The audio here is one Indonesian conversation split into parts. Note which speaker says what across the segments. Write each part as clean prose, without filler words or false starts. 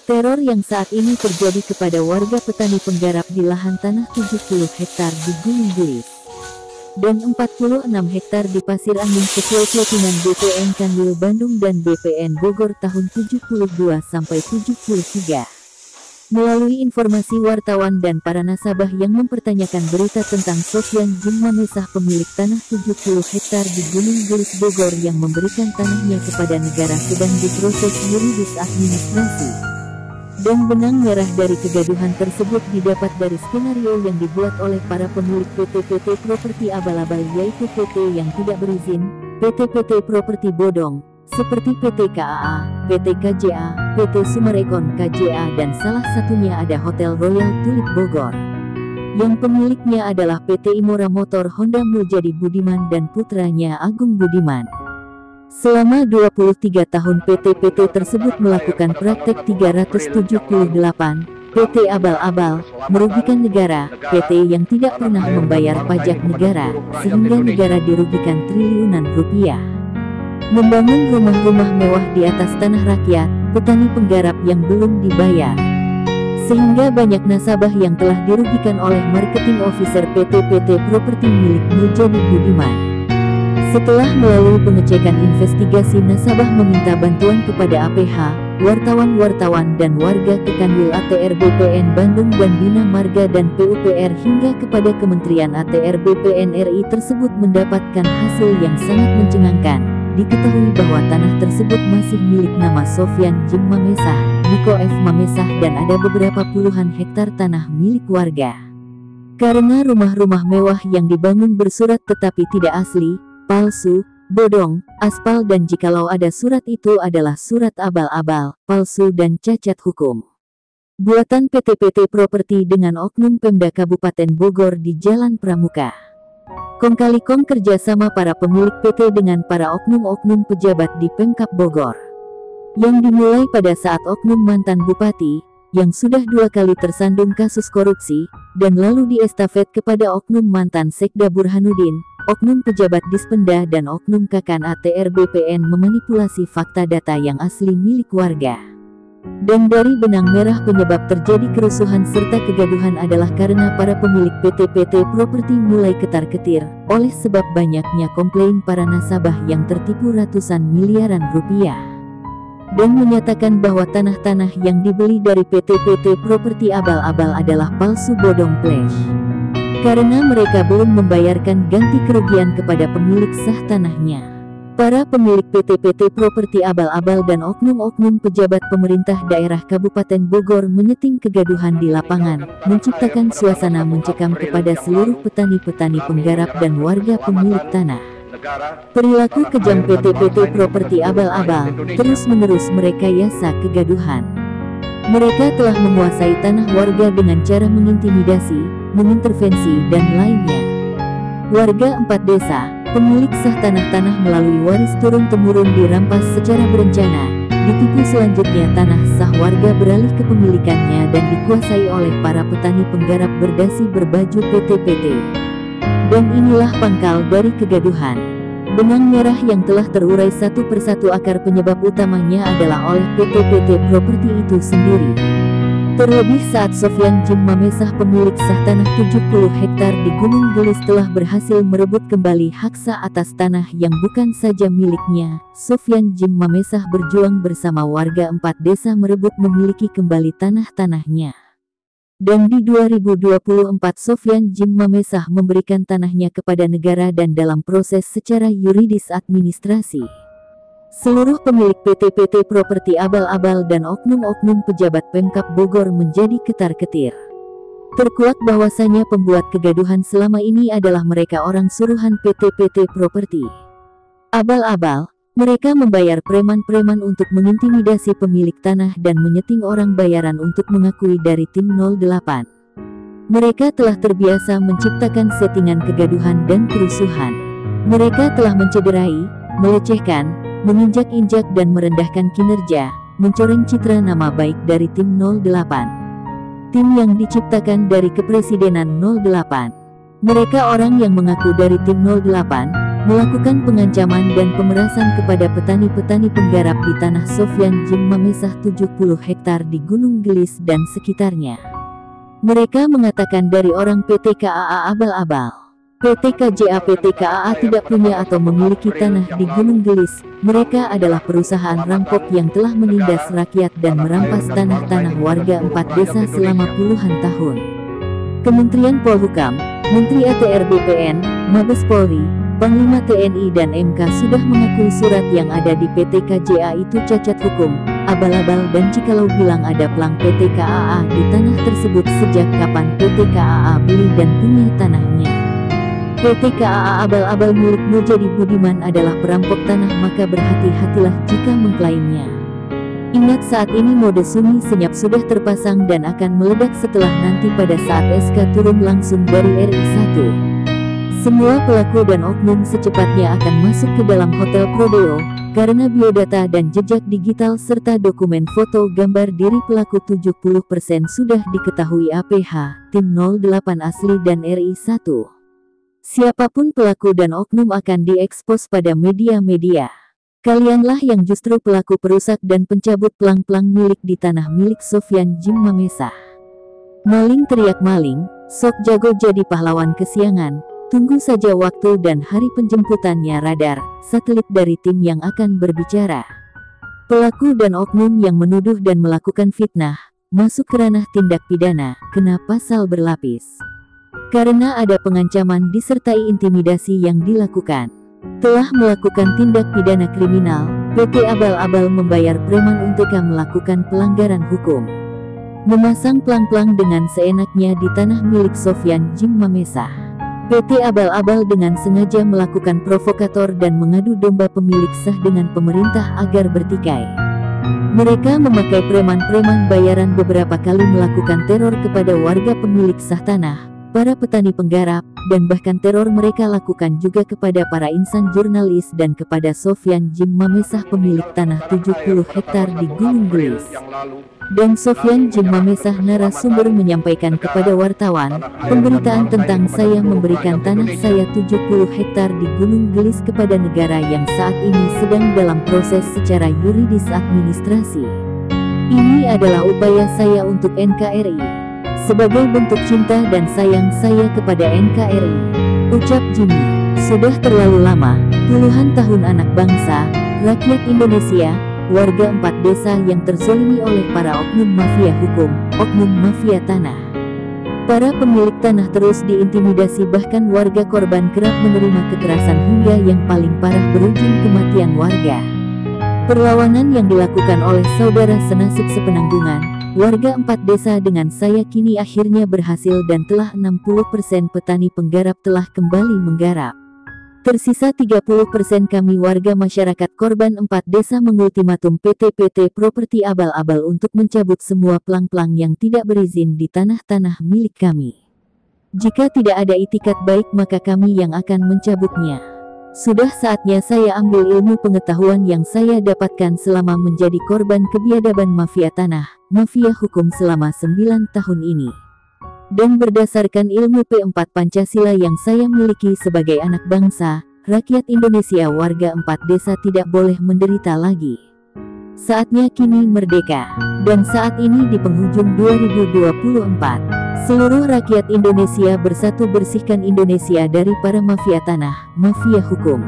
Speaker 1: Teror yang saat ini terjadi kepada warga petani penggarap di lahan tanah 70 hektar di Gunung Gelis dan 46 hektar di Pasir Angin sesuai plottingan BPN Kanwil Bandung dan BPN Bogor tahun 72-73. Melalui informasi wartawan dan para nasabah yang mempertanyakan berita tentang Sofyan Jim Mamesah, pemilik tanah 70 hektar di Gunung Gelis Bogor yang memberikan tanahnya kepada negara sedang diproses yuridis administrasi. Dan benang merah dari kegaduhan tersebut didapat dari skenario yang dibuat oleh para pemilik PT-PT Properti Abal-Abal, yaitu PT yang tidak berizin, PT-PT Properti Bodong, seperti PT KAA, PT KJA, PT Sumarekon KJA, dan salah satunya ada Hotel Royal Tulip Bogor, yang pemiliknya adalah PT Imora Motor Honda Muljadi Budiman dan putranya Agung Budiman. Selama 23 tahun PT-PT tersebut melakukan praktek 378 PT Abal-Abal, merugikan negara, PT yang tidak pernah membayar pajak negara, sehingga negara dirugikan triliunan rupiah. Membangun rumah-rumah mewah di atas tanah rakyat, petani penggarap yang belum dibayar. Sehingga banyak nasabah yang telah dirugikan oleh marketing officer PT-PT Properti milik Muljadi Budiman. Setelah melalui pengecekan investigasi, nasabah meminta bantuan kepada APH, wartawan-wartawan dan warga ke Kanwil ATR BPN Bandung dan Bina Marga dan PUPR hingga kepada Kementerian ATR BPN RI tersebut mendapatkan hasil yang sangat mencengangkan. Diketahui bahwa tanah tersebut masih milik nama Sofyan Jim Mamesah, Niko F. Mamesah, dan ada beberapa puluhan hektar tanah milik warga. Karena rumah-rumah mewah yang dibangun bersurat tetapi tidak asli, palsu, bodong, aspal, dan jikalau ada surat itu adalah surat abal-abal, palsu dan cacat hukum. Buatan PT-PT Properti dengan oknum Pemda Kabupaten Bogor di Jalan Pramuka. Kong kali kong kerjasama para pemilik PT dengan para oknum-oknum pejabat di Pemkab Bogor. Yang dimulai pada saat oknum mantan bupati, yang sudah 2 kali tersandung kasus korupsi, dan lalu diestafet kepada oknum mantan Sekda Burhanuddin, oknum pejabat Dispenda, dan oknum Kakan ATR BPN memanipulasi fakta data yang asli milik warga. Dan dari benang merah penyebab terjadi kerusuhan serta kegaduhan adalah karena para pemilik PT-PT Properti mulai ketar-ketir, oleh sebab banyaknya komplain para nasabah yang tertipu ratusan miliaran rupiah. Dan menyatakan bahwa tanah-tanah yang dibeli dari PT-PT Properti Abal-Abal adalah palsu, bodong, flash. Karena mereka belum membayarkan ganti kerugian kepada pemilik sah tanahnya. Para pemilik PT-PT Properti Abal-Abal dan oknum-oknum pejabat pemerintah daerah Kabupaten Bogor menyeting kegaduhan di lapangan, menciptakan suasana mencekam kepada seluruh petani-petani penggarap dan warga pemilik tanah. Perilaku kejam PT-PT Properti Abal-Abal terus-menerus merekayasa kegaduhan. Mereka telah menguasai tanah warga dengan cara mengintimidasi, mengintervensi, dan lainnya. Warga 4 desa, pemilik sah tanah-tanah melalui waris turun-temurun dirampas secara berencana, ditipu selanjutnya tanah sah warga beralih kepemilikannya dan dikuasai oleh para petani penggarap berdasi berbaju PT-PT. Dan inilah pangkal dari kegaduhan. Benang merah yang telah terurai satu persatu, akar penyebab utamanya adalah oleh PT-PT Properti itu sendiri. Terlebih saat Sofyan Jim Mamesah, pemilik sah tanah 70 hektar di Gunung Gelis, telah berhasil merebut kembali hak sah atas tanah yang bukan saja miliknya. Sofyan Jim Mamesah berjuang bersama warga 4 desa merebut memiliki kembali tanah-tanahnya. Dan di 2024 Sofyan Jim Mamesah memberikan tanahnya kepada negara dan dalam proses secara yuridis administrasi. Seluruh pemilik PT-PT Properti Abal-Abal dan oknum-oknum pejabat Pemkab Bogor menjadi ketar-ketir. Terkuak bahwasanya pembuat kegaduhan selama ini adalah mereka orang suruhan PT-PT Properti Abal-Abal. Mereka membayar preman-preman untuk mengintimidasi pemilik tanah dan menyeting orang bayaran untuk mengakui dari tim 08. Mereka telah terbiasa menciptakan settingan kegaduhan dan kerusuhan. Mereka telah mencederai, melecehkan, menginjak-injak dan merendahkan kinerja, mencoreng citra nama baik dari tim 08. Tim yang diciptakan dari kepresidenan 08. Mereka orang yang mengaku dari tim 08, melakukan pengancaman dan pemerasan kepada petani-petani penggarap di tanah Sofyan Jim Mamesah 70 hektar di Gunung Gelis dan sekitarnya. Mereka mengatakan dari orang PT KAA abal-abal. PT KJA PT KAA tidak punya atau memiliki tanah di Gunung Gelis. Mereka adalah perusahaan rampok yang telah menindas rakyat dan merampas tanah-tanah warga 4 desa selama puluhan tahun. Kementerian Polhukam, Menteri ATR BPN, Mabes Polri, Panglima TNI dan MK sudah mengakui surat yang ada di PT KJA itu cacat hukum, abal-abal, dan jikalau bilang ada plang PT KAA di tanah tersebut, sejak kapan PT KAA beli dan punya tanahnya? PT KAA abal-abal milik Mujadi Budiman adalah perampok tanah, maka berhati-hatilah jika mengklaimnya. Ingat, saat ini mode sunyi senyap sudah terpasang dan akan meledak setelah nanti pada saat SK turun langsung dari RI 1. Semua pelaku dan oknum secepatnya akan masuk ke dalam Hotel Prodeo, karena biodata dan jejak digital serta dokumen foto gambar diri pelaku 70% sudah diketahui APH, tim 08 asli dan RI 1. Siapapun pelaku dan oknum akan diekspos pada media-media. Kalianlah yang justru pelaku perusak dan pencabut plang-plang milik di tanah milik Sofyan Jim Mamesah. Maling teriak maling, sok jago jadi pahlawan kesiangan. Tunggu saja waktu dan hari penjemputannya radar, satelit dari tim yang akan berbicara. Pelaku dan oknum yang menuduh dan melakukan fitnah, masuk ke ranah tindak pidana, kena pasal berlapis. Karena ada pengancaman disertai intimidasi yang dilakukan. Telah melakukan tindak pidana kriminal, PT Abal-Abal membayar preman untuk melakukan pelanggaran hukum. Memasang plang-plang dengan seenaknya di tanah milik Sofyan Jim Mamesah. PT Abal-Abal dengan sengaja melakukan provokator dan mengadu domba pemilik sah dengan pemerintah agar bertikai. Mereka memakai preman-preman bayaran beberapa kali melakukan teror kepada warga pemilik sah tanah, para petani penggarap, dan bahkan teror mereka lakukan juga kepada para insan jurnalis dan kepada Sofyan Jim Mamesah pemilik tanah 70 hektar di Gunung Gelis. Dan Sofyan Jim Mamesah narasumber menyampaikan kepada wartawan, pemberitaan tentang saya memberikan tanah saya 70 hektar di Gunung Gelis kepada negara yang saat ini sedang dalam proses secara yuridis administrasi. Ini adalah upaya saya untuk NKRI. Sebagai bentuk cinta dan sayang saya kepada NKRI. Ucap Jimmy, sudah terlalu lama, puluhan tahun anak bangsa, rakyat Indonesia, warga 4 desa yang terzolimi oleh para oknum mafia hukum, oknum mafia tanah. Para pemilik tanah terus diintimidasi, bahkan warga korban kerap menerima kekerasan hingga yang paling parah berujung kematian warga. Perlawanan yang dilakukan oleh saudara senasib sepenanggungan, warga 4 desa dengan saya kini akhirnya berhasil dan telah 60% petani penggarap telah kembali menggarap. Tersisa 30% kami warga masyarakat korban 4 desa mengultimatum PT Properti Abal-Abal untuk mencabut semua plang-plang yang tidak berizin di tanah-tanah milik kami. Jika tidak ada itikat baik maka kami yang akan mencabutnya. Sudah saatnya saya ambil ilmu pengetahuan yang saya dapatkan selama menjadi korban kebiadaban mafia tanah, mafia hukum selama 9 tahun ini. Dan berdasarkan ilmu P4 Pancasila yang saya miliki sebagai anak bangsa, rakyat Indonesia warga 4 desa tidak boleh menderita lagi. Saatnya kini merdeka. Dan saat ini di penghujung 2024, seluruh rakyat Indonesia bersatu bersihkan Indonesia dari para mafia tanah, mafia hukum.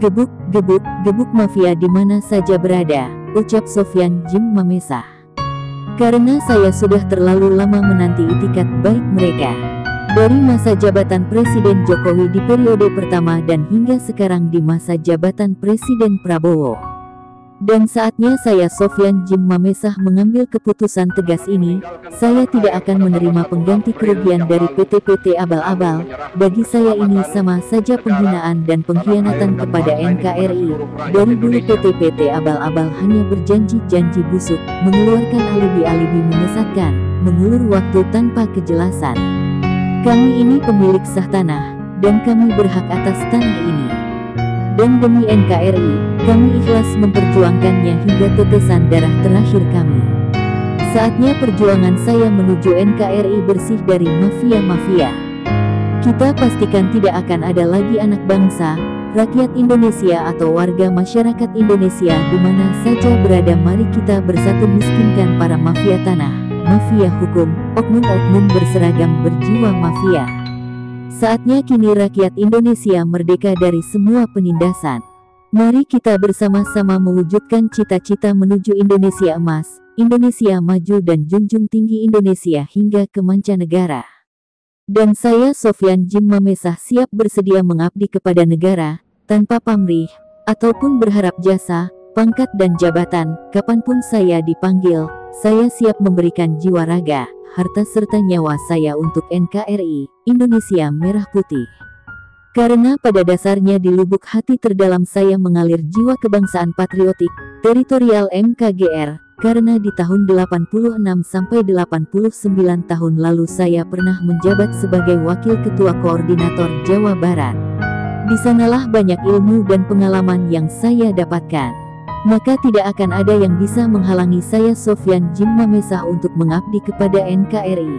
Speaker 1: Gebuk, gebuk, gebuk mafia di mana saja berada, ucap Sofyan Jim Mamesah. Karena saya sudah terlalu lama menanti itikat baik mereka. Dari masa jabatan Presiden Jokowi di periode pertama dan hingga sekarang di masa jabatan Presiden Prabowo. Dan saatnya saya Sofyan Jim Mamesah mengambil keputusan tegas ini, saya tidak akan menerima pengganti kerugian dari PT Abal-Abal. Bagi saya ini sama saja penghinaan dan pengkhianatan kepada NKRI. Dari dulu PT Abal-Abal hanya berjanji-janji busuk, mengeluarkan alibi-alibi menyesatkan, mengulur waktu tanpa kejelasan. Kami ini pemilik sah tanah, dan kami berhak atas tanah ini. Dan demi NKRI, kami ikhlas memperjuangkannya hingga tetesan darah terakhir kami. Saatnya perjuangan saya menuju NKRI bersih dari mafia-mafia. Kita pastikan tidak akan ada lagi anak bangsa, rakyat Indonesia atau warga masyarakat Indonesia di mana saja berada, mari kita bersatu miskinkan para mafia tanah, mafia hukum, oknum-oknum berseragam berjiwa mafia. Saatnya kini rakyat Indonesia merdeka dari semua penindasan. Mari kita bersama-sama mewujudkan cita-cita menuju Indonesia emas, Indonesia maju dan junjung tinggi Indonesia hingga ke mancanegara. Dan saya Sofyan Jim Mamesah siap bersedia mengabdi kepada negara, tanpa pamrih, ataupun berharap jasa, pangkat dan jabatan. Kapanpun saya dipanggil, saya siap memberikan jiwa raga, harta serta nyawa saya untuk NKRI, Indonesia Merah Putih. Karena pada dasarnya di lubuk hati terdalam saya mengalir jiwa kebangsaan patriotik, teritorial MKGR, karena di tahun 86 sampai 89 tahun lalu saya pernah menjabat sebagai Wakil Ketua Koordinator Jawa Barat. Di sanalah banyak ilmu dan pengalaman yang saya dapatkan. Maka tidak akan ada yang bisa menghalangi saya Sofyan Jim Mamesah untuk mengabdi kepada NKRI,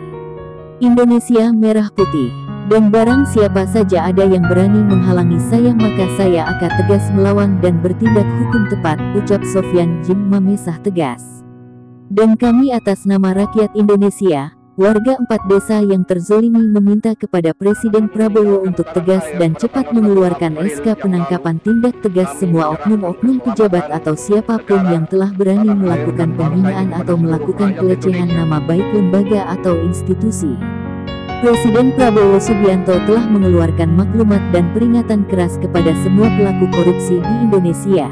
Speaker 1: Indonesia Merah Putih. Dan barang siapa saja ada yang berani menghalangi saya, maka saya akan tegas melawan dan bertindak hukum tepat, ucap Sofyan Jim Mamesah tegas. Dan kami atas nama rakyat Indonesia, warga 4 desa yang terzolimi meminta kepada Presiden Prabowo untuk tegas dan cepat mengeluarkan SK penangkapan tindak tegas semua oknum-oknum pejabat atau siapapun yang telah berani melakukan penghinaan atau melakukan pelecehan nama baik lembaga atau institusi. Presiden Prabowo Subianto telah mengeluarkan maklumat dan peringatan keras kepada semua pelaku korupsi di Indonesia.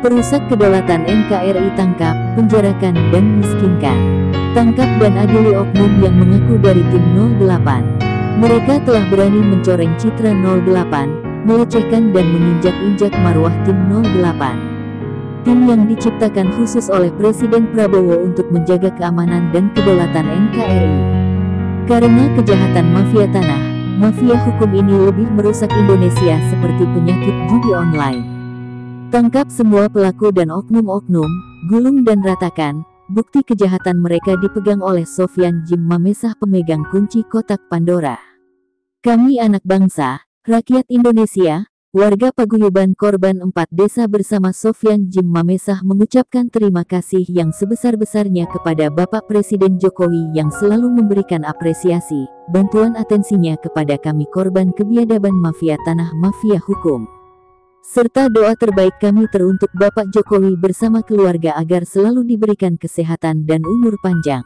Speaker 1: Perusak kedaulatan NKRI tangkap, penjarakan dan miskinkan. Tangkap dan adili oknum yang mengaku dari tim 08. Mereka telah berani mencoreng citra 08, melecehkan dan menginjak-injak marwah tim 08. Tim yang diciptakan khusus oleh Presiden Prabowo untuk menjaga keamanan dan kedaulatan NKRI. Karena kejahatan mafia tanah, mafia hukum ini lebih merusak Indonesia seperti penyakit judi online. Tangkap semua pelaku dan oknum-oknum, gulung dan ratakan. Bukti kejahatan mereka dipegang oleh Sofyan Jim Mamesah, pemegang kunci kotak Pandora. Kami anak bangsa, rakyat Indonesia, warga paguyuban korban 4 desa bersama Sofyan Jim Mamesah mengucapkan terima kasih yang sebesar-besarnya kepada Bapak Presiden Jokowi yang selalu memberikan apresiasi, bantuan atensinya kepada kami korban kebiadaban mafia tanah, mafia hukum. Serta doa terbaik kami teruntuk Bapak Jokowi bersama keluarga agar selalu diberikan kesehatan dan umur panjang.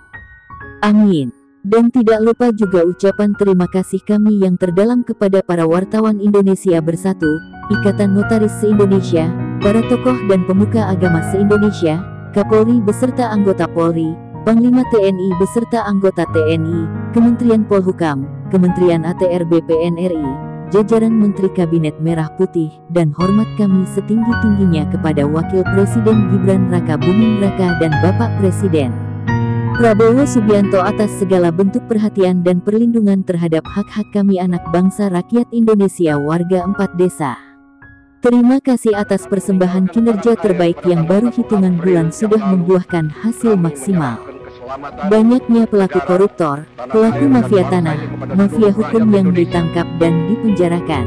Speaker 1: Amin. Dan tidak lupa juga ucapan terima kasih kami yang terdalam kepada para wartawan Indonesia Bersatu, Ikatan Notaris se-Indonesia, para tokoh dan pemuka agama se-Indonesia, Kapolri beserta anggota Polri, Panglima TNI beserta anggota TNI, Kementerian Polhukam, Kementerian ATR BPN RI, jajaran Menteri Kabinet Merah Putih, dan hormat kami setinggi-tingginya kepada Wakil Presiden Gibran Raka Buming Raka dan Bapak Presiden Prabowo Subianto atas segala bentuk perhatian dan perlindungan terhadap hak-hak kami anak bangsa rakyat Indonesia warga 4 desa. Terima kasih atas persembahan kinerja terbaik yang baru hitungan bulan sudah membuahkan hasil maksimal. Banyaknya pelaku koruptor, pelaku mafia tanah, mafia hukum yang ditangkap dan dipenjarakan.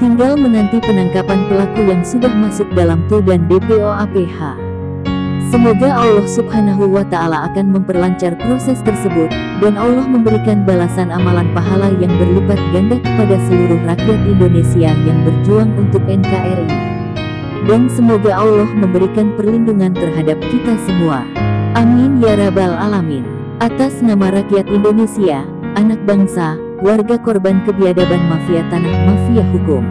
Speaker 1: Tinggal menanti penangkapan pelaku yang sudah masuk dalam TU dan DPO/APH. Semoga Allah Subhanahu wa Ta'ala akan memperlancar proses tersebut, dan Allah memberikan balasan amalan pahala yang berlipat ganda kepada seluruh rakyat Indonesia yang berjuang untuk NKRI. Dan semoga Allah memberikan perlindungan terhadap kita semua. Amin ya Rabbal Alamin. Atas nama rakyat Indonesia, anak bangsa, warga korban kebiadaban mafia tanah, mafia hukum.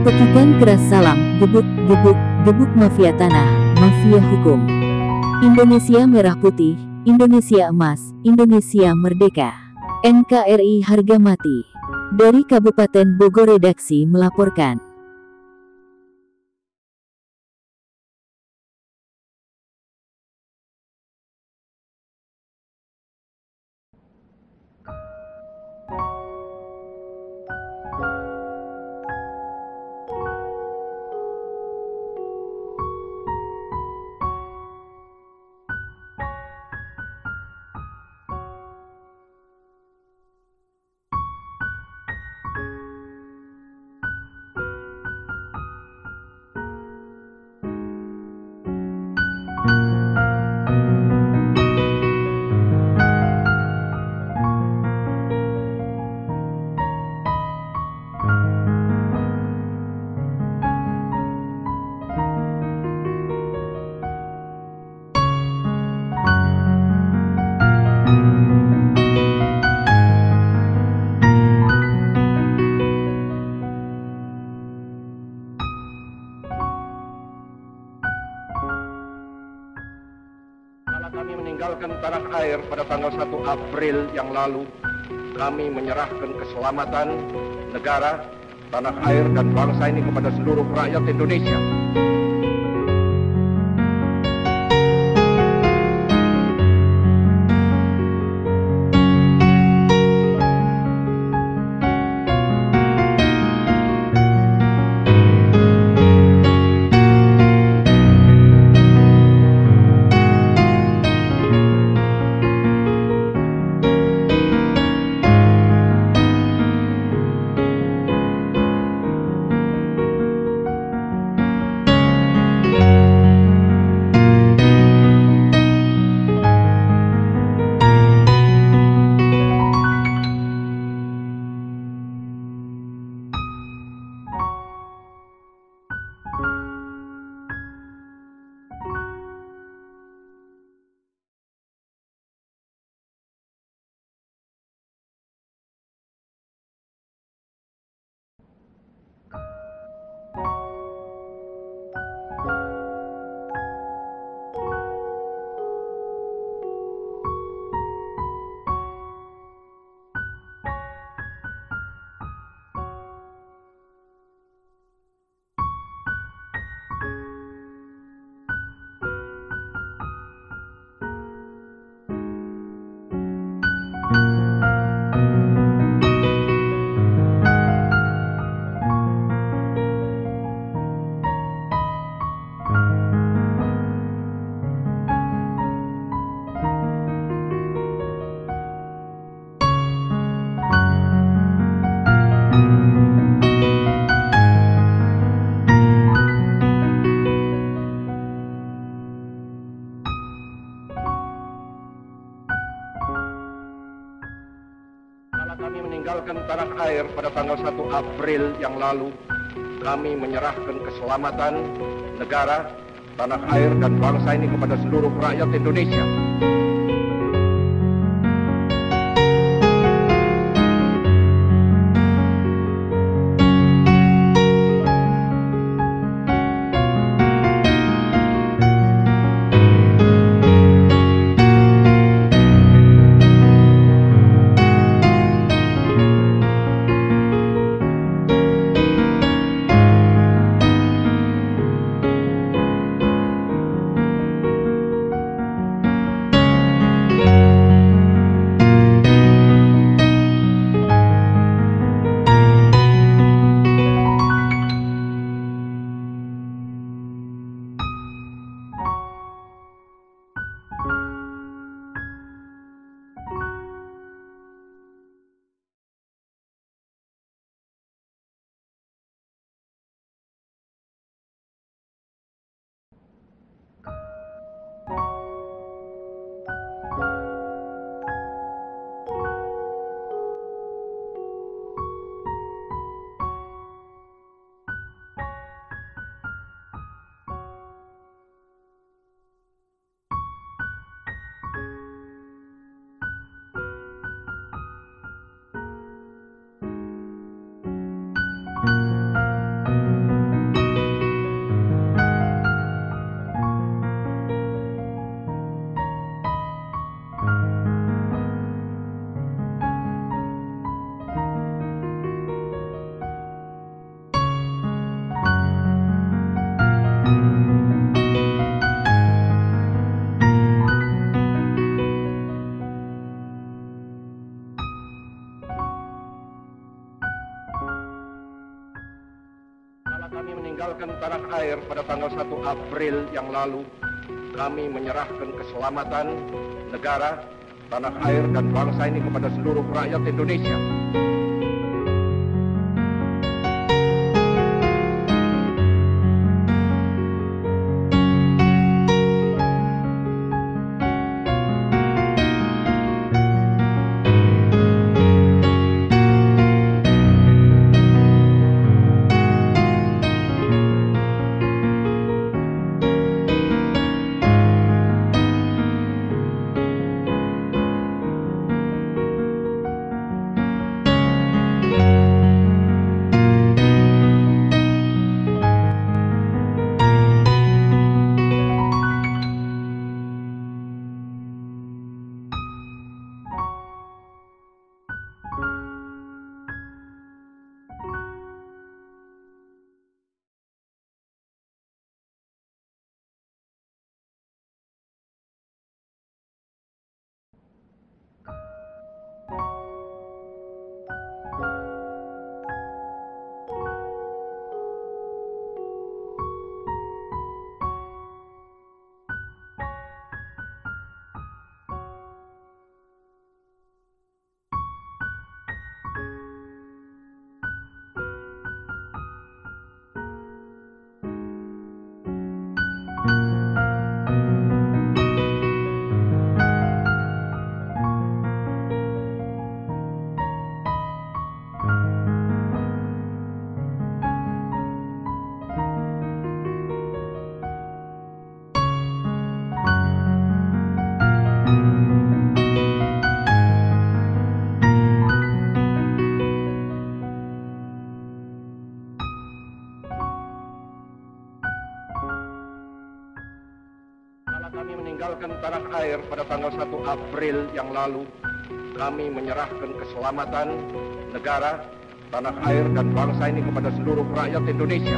Speaker 1: Pekikan keras salam, gebuk, gebuk, gebuk mafia tanah, mafia hukum. Indonesia Merah Putih, Indonesia Emas, Indonesia Merdeka. NKRI harga mati. Dari Kabupaten Bogor Redaksi melaporkan.
Speaker 2: 1 April yang lalu, kami menyerahkan keselamatan negara, tanah air, dan bangsa ini kepada seluruh rakyat Indonesia. Kami meninggalkan tanah air pada tanggal 1 April yang lalu, kami menyerahkan keselamatan negara, tanah air, dan bangsa ini kepada seluruh rakyat Indonesia. Kami meninggalkan tanah air pada tanggal 1 April yang lalu, kami menyerahkan keselamatan negara, tanah air, dan bangsa ini kepada seluruh rakyat Indonesia. meninggalkan tanah air pada tanggal 1 April yang lalu, kami menyerahkan keselamatan negara, tanah air, dan bangsa ini kepada seluruh rakyat Indonesia.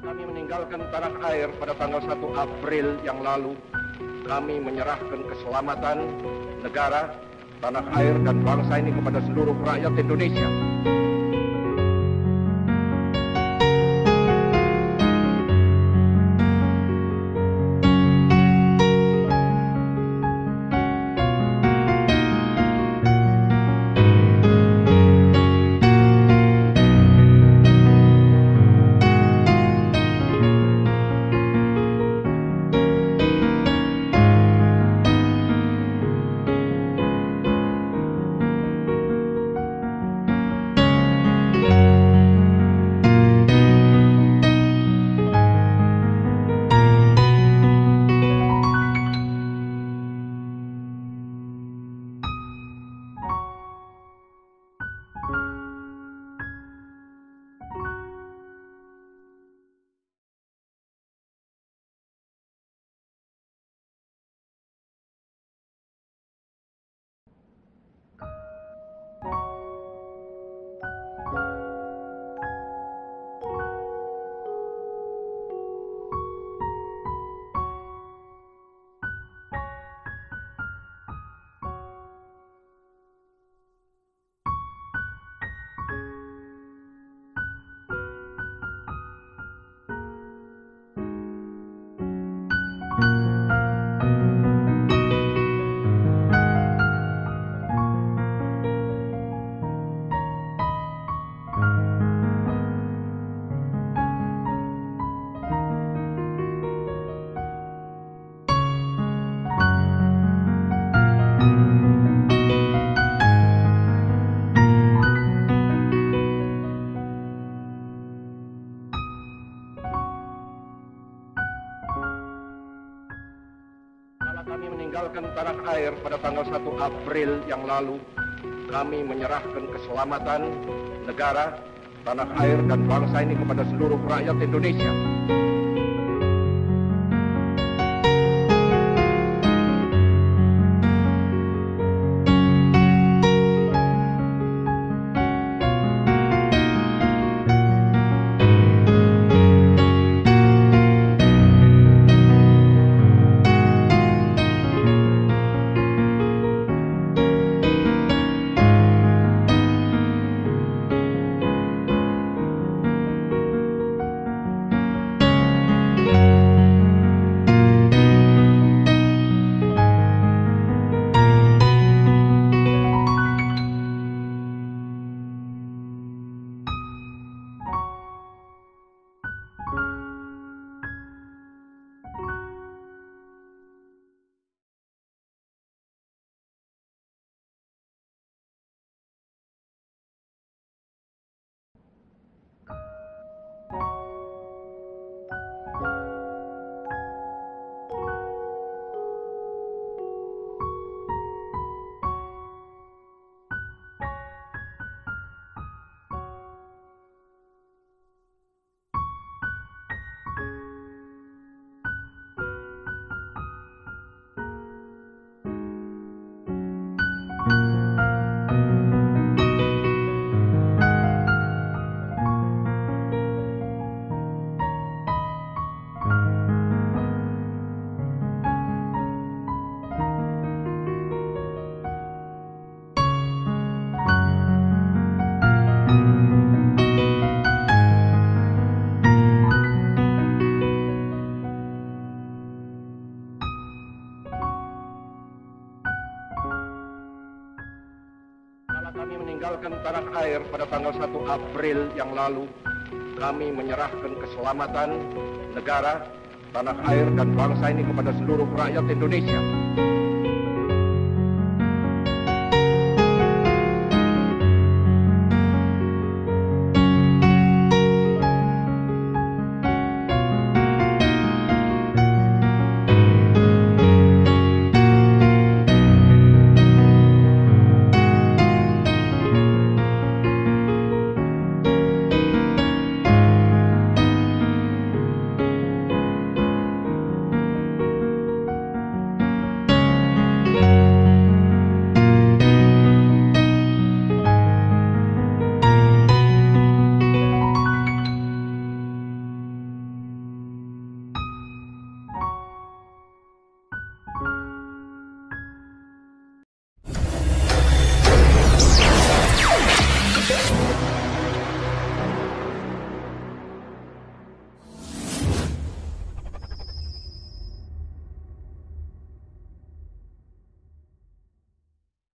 Speaker 2: Kami meninggalkan tanah air pada tanggal 1 April yang lalu, kami menyerahkan keselamatan negara, tanah air, dan bangsa ini kepada seluruh rakyat Indonesia. Kami meninggalkan tanah air pada tanggal 1 April yang lalu, kami menyerahkan keselamatan negara, tanah air, dan bangsa ini kepada seluruh rakyat Indonesia. meninggalkan tanah air pada tanggal 1 April yang lalu, kami menyerahkan keselamatan negara, tanah air, dan bangsa ini kepada seluruh rakyat Indonesia.